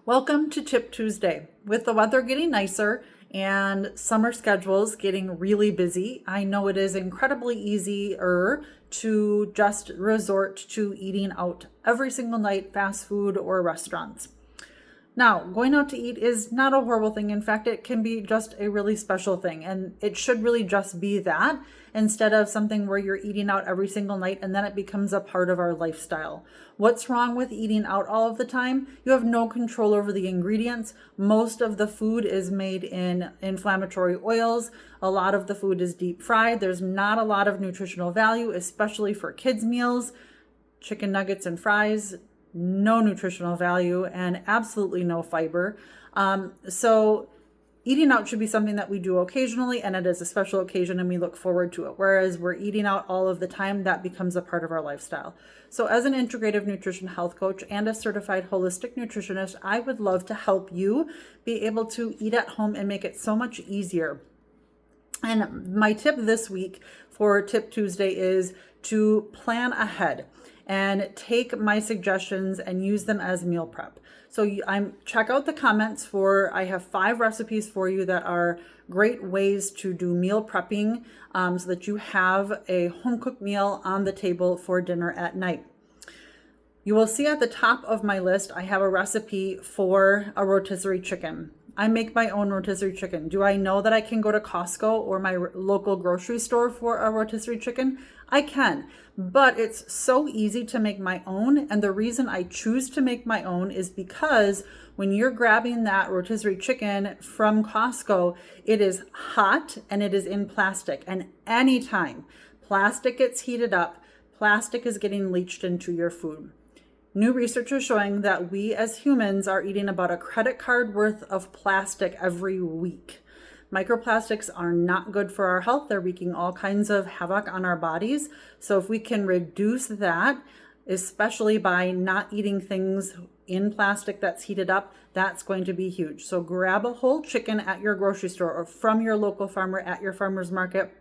Welcome to Tip Tuesday. With the weather getting nicer and summer schedules getting really busy, I know it is incredibly easier to just resort to eating out every single night, fast food or restaurants. Now, going out to eat is not a horrible thing. In fact, it can be just a really special thing, and it should really just be that instead of something where you're eating out every single night and then it becomes a part of our lifestyle. What's wrong with eating out all of the time? You have no control over the ingredients. Most of the food is made in inflammatory oils. A lot of the food is deep fried. There's not a lot of nutritional value, especially for kids' meals. Chicken nuggets and fries, no nutritional value and absolutely no fiber. So eating out should be something that we do occasionally, and it is a special occasion and we look forward to it. Whereas we're eating out all of the time, that becomes a part of our lifestyle. So as an integrative nutrition health coach and a certified holistic nutritionist, I would love to help you be able to eat at home and make it so much easier. And my tip this week for Tip Tuesday is to plan ahead and take my suggestions and use them as meal prep. So check out the comments I have 5 recipes for you that are great ways to do meal prepping so that you have a home cooked meal on the table for dinner at night. You will see at the top of my list, I have a recipe for a rotisserie chicken. I make my own rotisserie chicken. Do I know that I can go to Costco or my local grocery store for a rotisserie chicken? I can, but it's so easy to make my own. And the reason I choose to make my own is because when you're grabbing that rotisserie chicken from Costco, it is hot and it is in plastic. And anytime plastic gets heated up, plastic is getting leached into your food. New research is showing that we as humans are eating about a credit card worth of plastic every week. Microplastics are not good for our health. They're wreaking all kinds of havoc on our bodies. So if we can reduce that, especially by not eating things in plastic that's heated up, that's going to be huge. So grab a whole chicken at your grocery store or from your local farmer at your farmer's market,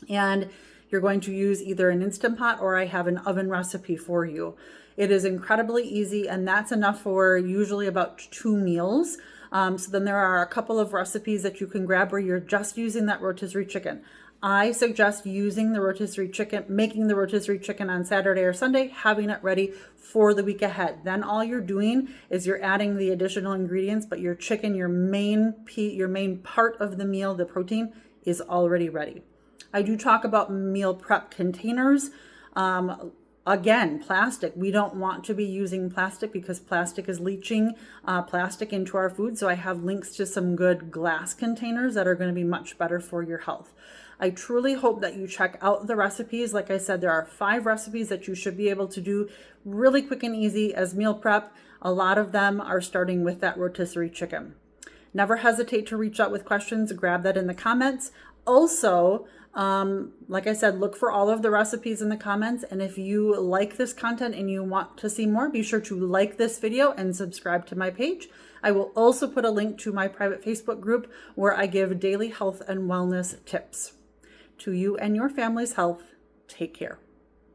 and you're going to use either an Instant Pot or I have an oven recipe for you. It is incredibly easy, and that's enough for usually about 2 meals. So then there are a couple of recipes that you can grab where you're just using that rotisserie chicken. I suggest using the rotisserie chicken, making the rotisserie chicken on Saturday or Sunday, having it ready for the week ahead. Then all you're doing is you're adding the additional ingredients, but your chicken, your main part of the meal, the protein, is already ready. I do talk about meal prep containers. Again, plastic. We don't want to be using plastic because plastic is leaching plastic into our food. So I have links to some good glass containers that are going to be much better for your health. I truly hope that you check out the recipes. Like I said, there are 5 recipes that you should be able to do really quick and easy as meal prep. A lot of them are starting with that rotisserie chicken. Never hesitate to reach out with questions. Grab that in the comments. Also, like I said, look for all of the recipes in the comments. And if you like this content and you want to see more, be sure to like this video and subscribe to my page. I will also put a link to my private Facebook group where I give daily health and wellness tips. To you and your family's health, take care.